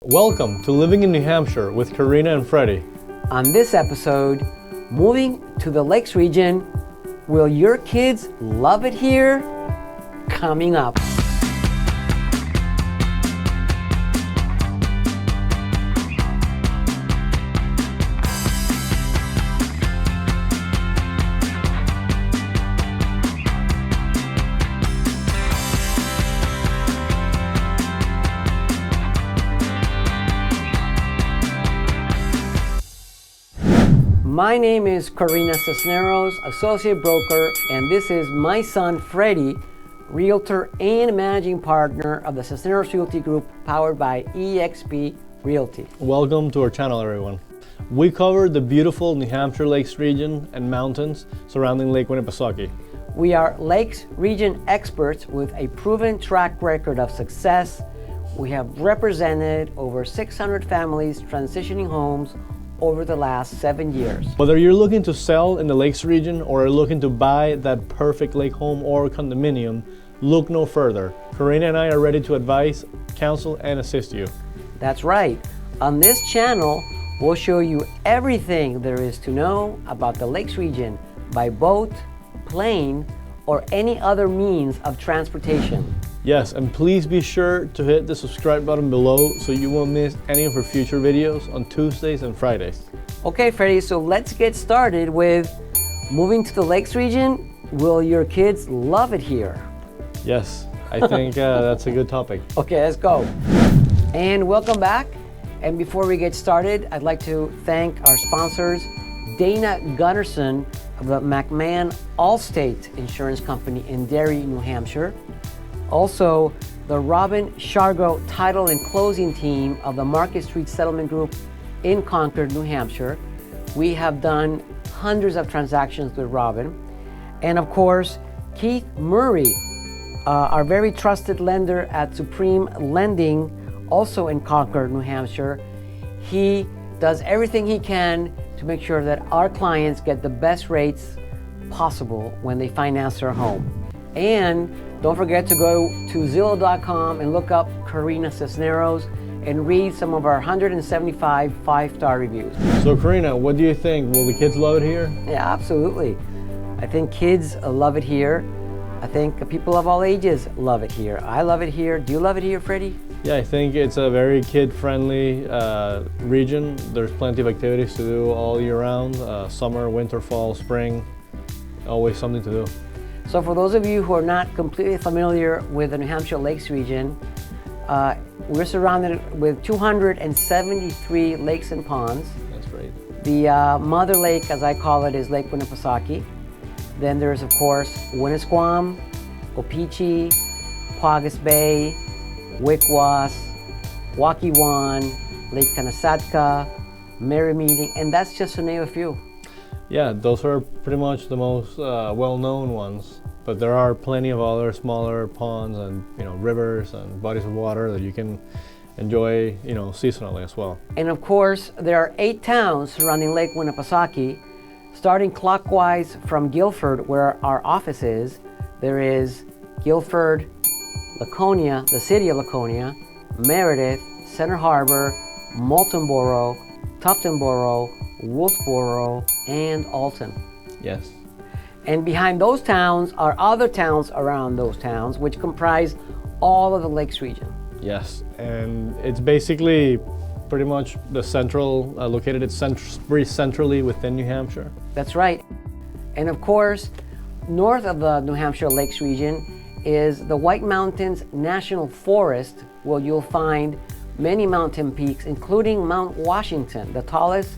Welcome to Living in New Hampshire with Corina and Freddie. On this episode, moving to the Lakes Region, will your kids love it here? Coming up. My name is Corina Cisneros, Associate Broker, and this is my son Freddie, Realtor and Managing Partner of the Cisneros Realty Group, powered by eXp Realty. Welcome to our channel, everyone. We cover the beautiful New Hampshire Lakes region and mountains surrounding Lake Winnipesaukee. We are Lakes Region experts with a proven track record of success. We have represented over 600 families transitioning homes over the last 7 years. Whether you're looking to sell in the Lakes region or are looking to buy that perfect lake home or condominium, look no further. Corina and I are ready to advise, counsel, and assist you. That's right. On this channel, we'll show you everything there is to know about the Lakes region by boat, plane, or any other means of transportation. Yes, and please be sure to hit the subscribe button below so you won't miss any of our future videos on Tuesdays and Fridays. Okay, Freddie, so let's get started with moving to the Lakes region. Will your kids love it here? Yes, I think that's a good topic. Okay, let's go. And welcome back. And before we get started, I'd like to thank our sponsors, Dana Gunnarsson of the McMahon Allstate Insurance Company in Derry, New Hampshire. Also, the Robin Shargo Title and Closing Team of the Market Street Settlement Group in Concord, New Hampshire. We have done hundreds of transactions with Robin. And of course, Keith Murray, our very trusted lender at Supreme Lending, also in Concord, New Hampshire. He does everything he can to make sure that our clients get the best rates possible when they finance their home. And don't forget to go to Zillow.com and look up Corina Cisneros and read some of our 175 five-star reviews. So Corina, what do you think? Will the kids love it here? Yeah, absolutely. I think kids love it here. I think people of all ages love it here. I love it here. Do you love it here, Freddie? Yeah, I think it's a very kid-friendly region. There's plenty of activities to do all year round. Summer, winter, fall, spring, always something to do. So for those of you who are not completely familiar with the New Hampshire Lakes region, we're surrounded with 273 lakes and ponds. That's great. The mother lake, as I call it, is Lake Winnipesaukee. Then there's, of course, Winnisquam, Opeechee, Paugus Bay, Wicwas, Waukee Lake Kanasatka, Merrymeeting, and that's just to name a few. Yeah, those are pretty much the most well-known ones, but there are plenty of other smaller ponds and rivers and bodies of water that you can enjoy seasonally as well. And of course, there are 8 towns surrounding Lake Winnipesaukee. Starting clockwise from Guilford, where our office is, there is Guilford, Laconia, the city of Laconia, Meredith, Center Harbor, Moultonboro, Tuftonboro, Wolfboro, and Alton. Yes. And behind those towns are other towns around those towns, which comprise all of the Lakes region. Yes, and it's basically pretty much the central, located very centrally within New Hampshire. That's right. And of course, north of the New Hampshire Lakes region is the White Mountains National Forest, where you'll find many mountain peaks, including Mount Washington, the tallest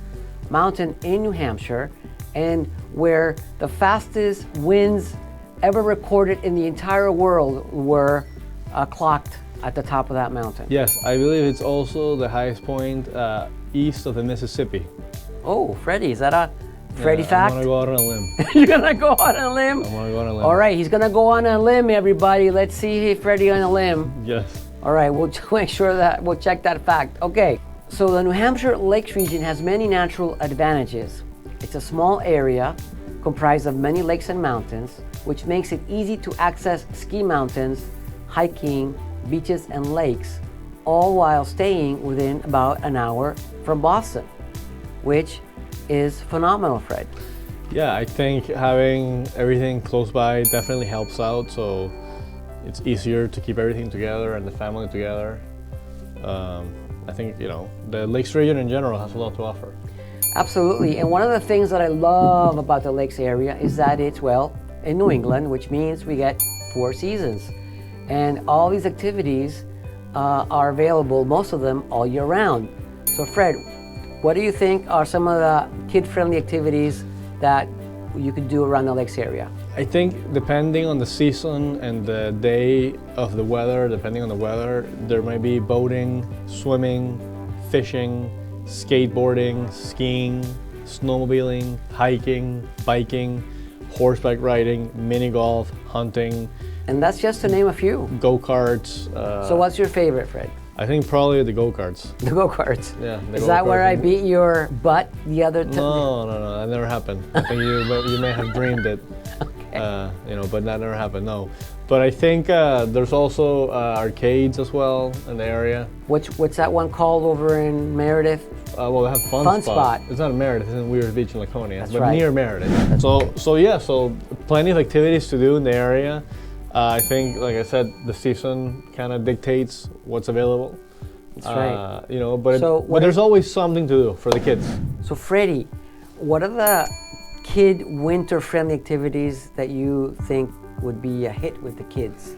mountain in New Hampshire, and where the fastest winds ever recorded in the entire world were clocked at the top of that mountain. Yes, I believe it's also the highest point east of the Mississippi. Oh, Freddie, is that a Freddie fact? I'm gonna go out on a limb. You're gonna go on a limb? I'm gonna go on a limb. All right, he's gonna go on a limb, everybody. Let's see Freddie on a limb. Yes. All right, we'll make sure that we'll check that fact. Okay, so the New Hampshire Lakes region has many natural advantages. It's a small area comprised of many lakes and mountains, which makes it easy to access ski mountains, hiking, beaches, and lakes, all while staying within about an hour from Boston, which is phenomenal, Fred. Yeah, I think having everything close by definitely helps out. So it's easier to keep everything together and the family together. I think, the Lakes region in general has a lot to offer. Absolutely. And one of the things that I love about the Lakes area is that it's, in New England, which means we get 4 seasons. And all these activities are available, most of them, all year round. So Fred, what do you think are some of the kid-friendly activities that you could do around the Lakes area? I think depending on the season and the day of the weather, there might be boating, swimming, fishing, skateboarding, skiing, snowmobiling, hiking, biking, horseback riding, mini golf, hunting. And that's just to name a few. Go-karts. So what's your favorite, Fred? I think probably the go-karts. The go-karts? Yeah. Is that where I beat your butt the other time? No, that never happened. I think you may have dreamed it. Okay. But that never happened, no. But I think there's also arcades as well in the area. What's that one called over in Meredith? They have Fun Spot. It's not in Meredith, it's in Weir's Beach in Laconia. That's but right. Near Meredith. So plenty of activities to do in the area. I think, like I said, the season kind of dictates what's available. That's right. But there's always something to do for the kids. So Freddie, what are the kid winter-friendly activities that you think would be a hit with the kids?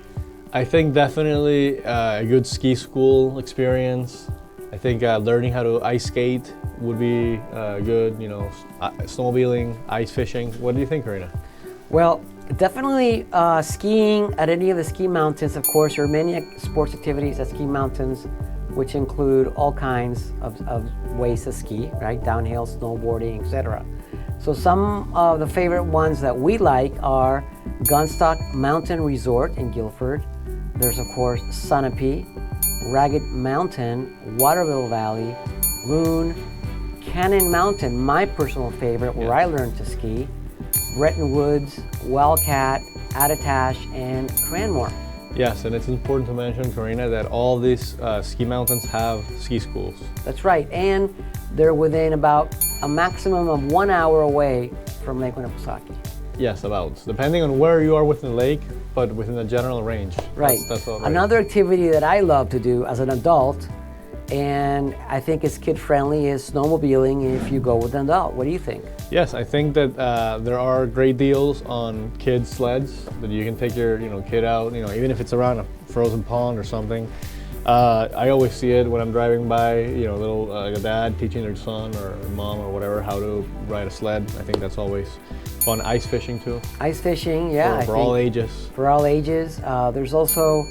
I think definitely a good ski school experience. I think learning how to ice skate would be good. Snowmobiling, ice fishing. What do you think, Corina? Well, definitely skiing at any of the ski mountains. Of course, there are many sports activities at ski mountains, which include all kinds of ways to ski, right? Downhill, snowboarding, etc. So some of the favorite ones that we like are Gunstock Mountain Resort in Guilford. There's, of course, Sunapee, Ragged Mountain, Waterville Valley, Loon, Cannon Mountain, my personal favorite, where I learned to ski, Bretton Woods, Wildcat, Attitash, and Cranmore. Yes, and it's important to mention, Corina, that all these ski mountains have ski schools. That's right, and they're within about a maximum of 1 hour away from Lake Winnipesaukee. Yes, about. Depending on where you are within the lake, but within the general range. Right. That's all right. Another activity that I love to do as an adult, and I think is kid-friendly, is snowmobiling if you go with an adult. What do you think? Yes, I think that there are great deals on kids sleds that you can take your kid out, even if it's around a frozen pond or something. I always see it when I'm driving by, a dad teaching their son or mom or whatever how to ride a sled. I think that's always fun. Ice fishing too. Ice fishing, yeah. For all ages. For all ages. There's also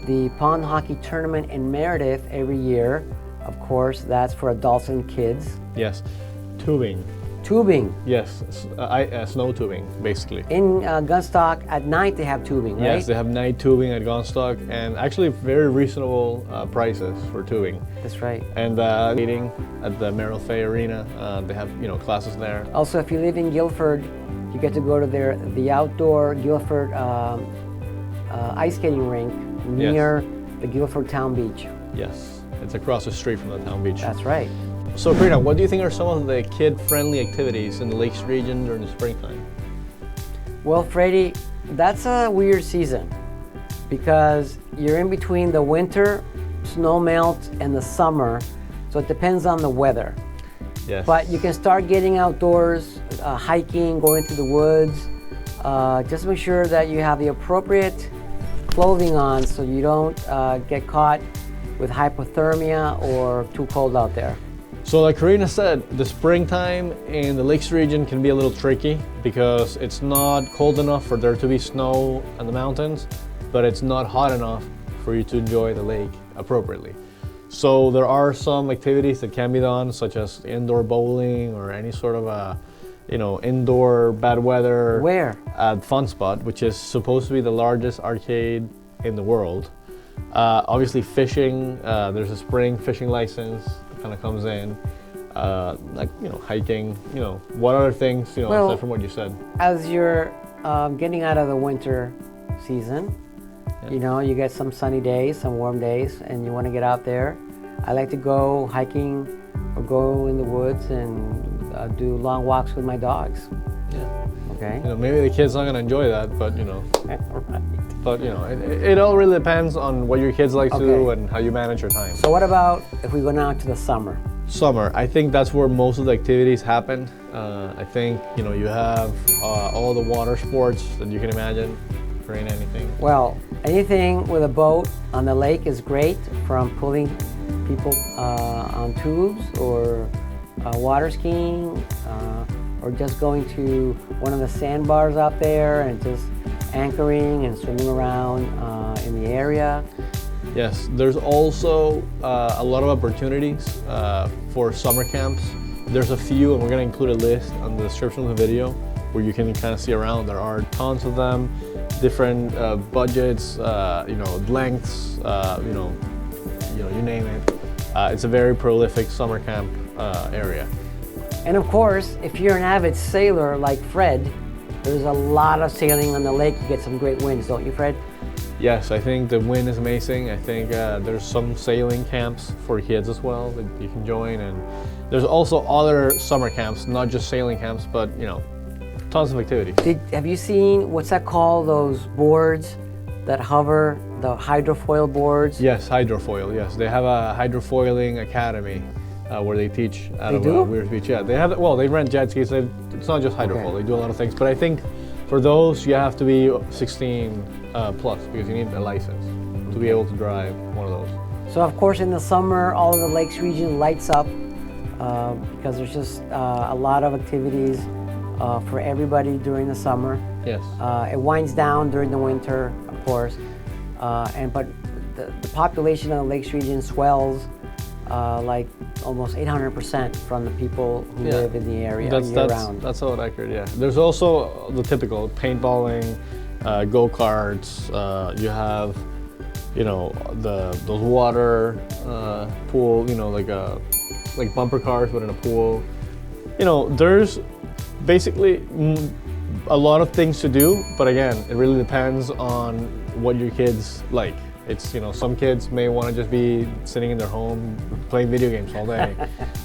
the pond hockey tournament in Meredith every year. Of course, that's for adults and kids. Yes. Tubing. Tubing. Yes, snow tubing, basically. In Gunstock, at night they have tubing, right? Yes, they have night tubing at Gunstock, and actually very reasonable prices for tubing. That's right. And meeting at the Merrill Fay Arena, they have classes there. Also, if you live in Guilford, you get to go to the outdoor Guilford ice skating rink near the Guilford Town Beach. Yes, it's across the street from the town beach. That's right. So, Corina, what do you think are some of the kid-friendly activities in the Lakes region during the springtime? Well, Freddie, that's a weird season because you're in between the winter, snow melt, and the summer, so it depends on the weather. Yes. But you can start getting outdoors, hiking, going through the woods. Just make sure that you have the appropriate clothing on so you don't get caught with hypothermia or too cold out there. So like Corina said, the springtime in the Lakes region can be a little tricky because it's not cold enough for there to be snow on the mountains, but it's not hot enough for you to enjoy the lake appropriately. So there are some activities that can be done, such as indoor bowling or any sort of indoor bad weather. Where? At Fun Spot, which is supposed to be the largest arcade in the world. Obviously fishing, there's a spring fishing license that kind of comes in. Hiking, what other things, aside from what you said? As you're getting out of the winter season, Yeah. You know, you get some sunny days, some warm days, and you want to get out there. I like to go hiking or go in the woods and do long walks with my dogs. Yeah. Okay. You know, maybe the kid's not gonna enjoy that, but you know. Right. But you know, it all really depends on what your kids like to do and how you manage your time. So what about if we go now to the summer? Summer, I think that's where most of the activities happen. I think, you know, you have all the water sports that you can imagine. Corina, anything? Well, anything with a boat on the lake is great, from pulling people on tubes or water skiing or just going to one of the sandbars out there and just anchoring and swimming around in the area. Yes, there's also a lot of opportunities for summer camps. There's a few, and we're going to include a list on the description of the video where you can kind of see around. There are tons of them, different budgets, you know, lengths, you know, you name it. It's a very prolific summer camp area. And of course, if you're an avid sailor like Fred, there's a lot of sailing on the lake. You get some great winds, don't you, Fred? Yes, I think the wind is amazing. I think there's some sailing camps for kids as well that you can join, and there's also other summer camps, not just sailing camps, but you know, tons of activities. Have you seen, what's that called, those boards that hover, the hydrofoil boards? Yes, hydrofoil. Yes, they have a hydrofoiling academy where they teach out of do? Weird Beach. Yeah, they have. Well, they rent jet skis. It's not just hydrofoil. Okay. They do a lot of things, but I think for those you have to be 16 plus because you need a license to be able to drive one of those. So of course in the summer, all of the Lakes region lights up because there's just a lot of activities for everybody during the summer. Yes. It winds down during the winter, of course, but the population of the Lakes region swells like almost 800% from the people who live in the area year-round. That's all accurate, yeah. There's also the typical paintballing, go-karts, you have, you know, those water pool, you know, like bumper cars but in a pool. You know, there's basically a lot of things to do, but again, it really depends on what your kids like. It's, you know, some kids may want to just be sitting in their home playing video games all day.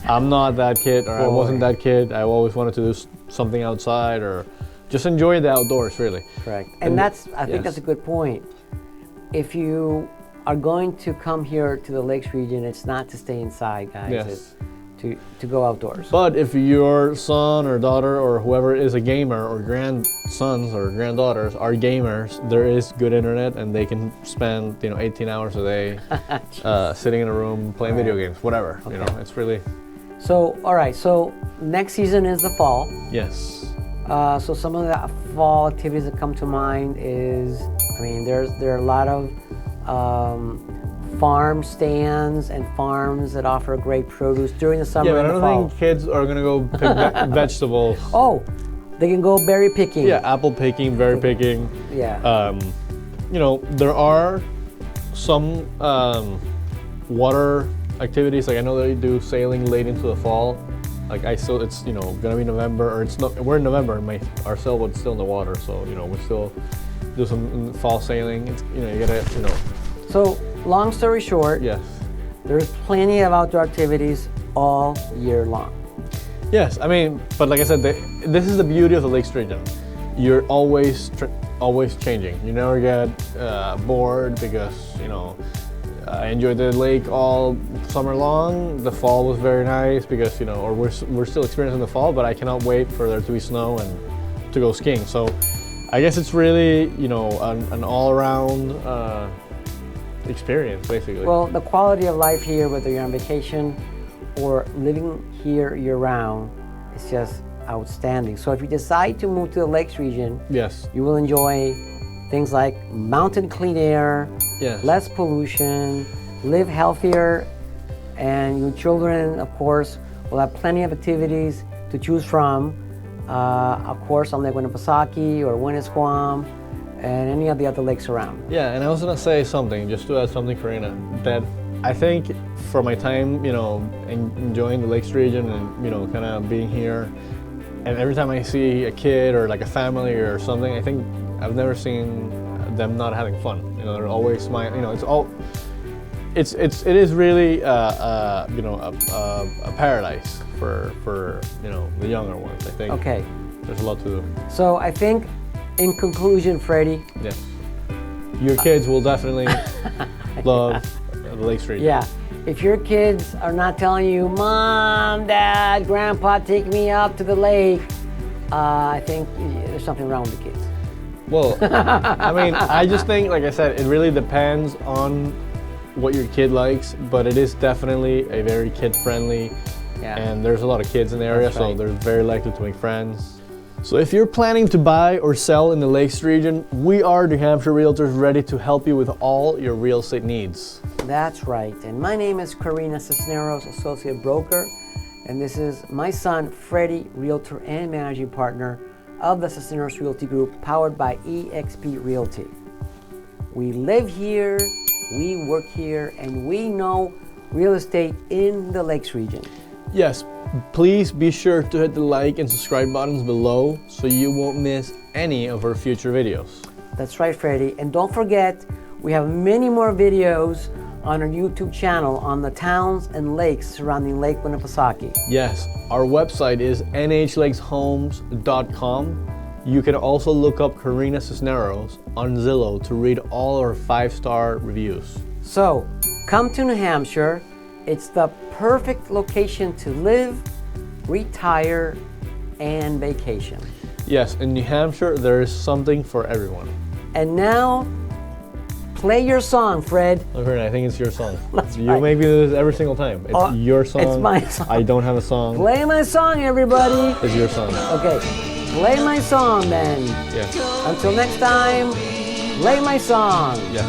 I'm not that kid, or I wasn't that kid. I always wanted to do something outside or just enjoy the outdoors, really. Correct. And I think that's a good point. If you are going to come here to the Lakes region, it's not to stay inside, guys. Yes. It's to go outdoors. But if your son or daughter or whoever is a gamer, or grandsons or granddaughters are gamers, there is good internet and they can spend, you know, 18 hours a day sitting in a room playing video games, whatever. Okay. You know, it's really. So, all right. So next season is the fall. Yes. So some of the fall activities that come to mind is, I mean, there are a lot of farm stands and farms that offer great produce during the summer and the fall. Yeah, but I don't think kids are gonna go pick vegetables. Oh, they can go berry picking. Yeah, apple picking, berry picking. Yeah. You know, there are some water activities. Like I know they do sailing late into the fall. Like it's, you know, gonna be November, or it's not. We're in November, and our sailboat's still in the water. So you know, we still do some fall sailing. It's, you know, you gotta, you know. So, long story short, yes, there's plenty of outdoor activities all year long. Yes, I mean, but like I said, this is the beauty of the Lakes region. You're always changing. You never get bored because, you know, I enjoyed the lake all summer long. The fall was very nice because, you know, or we're still experiencing the fall, but I cannot wait for there to be snow and to go skiing. So I guess it's really, you know, an all-around experience, basically. Well, the quality of life here, whether you're on vacation or living here year-round, is just outstanding. So if you decide to move to the Lakes region, yes, you will enjoy things like mountain clean air, yes, less pollution, live healthier, and your children, of course, will have plenty of activities to choose from. Of course, on Lake Winnipesaukee or Winnisquam, and any of the other lakes around. Yeah, and I was gonna say something, just to add something, Corina, that I think for my time, you know, enjoying the Lakes region and, you know, kind of being here, and every time I see a kid or like a family or something, I think I've never seen them not having fun. You know, they're always smiling. You know, it is really a paradise for you know, the younger ones. I think. Okay. There's a lot to do. So I think, in conclusion, Freddie. Yeah. Your kids will definitely love the Lakes Region. Yeah. If your kids are not telling you, Mom, Dad, Grandpa, take me up to the lake, I think there's something wrong with the kids. Well, I mean, I just think, like I said, it really depends on what your kid likes, but it is definitely a very kid-friendly, and there's a lot of kids in the area, so they're very likely to make friends. So if you're planning to buy or sell in the Lakes region, we are New Hampshire Realtors, ready to help you with all your real estate needs. That's right. And my name is Corina, Cisneros, Associate Broker. And this is my son, Freddie, Realtor and Managing Partner of the Cisneros Realty Group, powered by eXp Realty. We live here, we work here, and we know real estate in the Lakes region. Yes, please be sure to hit the like and subscribe buttons below so you won't miss any of our future videos. That's right, Freddie. And don't forget, we have many more videos on our YouTube channel on the towns and lakes surrounding Lake Winnipesaukee. Yes, our website is nhlakeshomes.com. You can also look up Corina Cisneros on Zillow to read all our 5-star reviews. So, come to New Hampshire. It's the perfect location to live, retire, and vacation. Yes, in New Hampshire, there is something for everyone. And now, play your song, Fred. Okay, I think it's your song. That's you right. make me do this every single time. It's your song. It's my song. I don't have a song. Play my song, everybody. It's your song. Okay, play my song then. Yeah. Until next time, play my song. Yeah.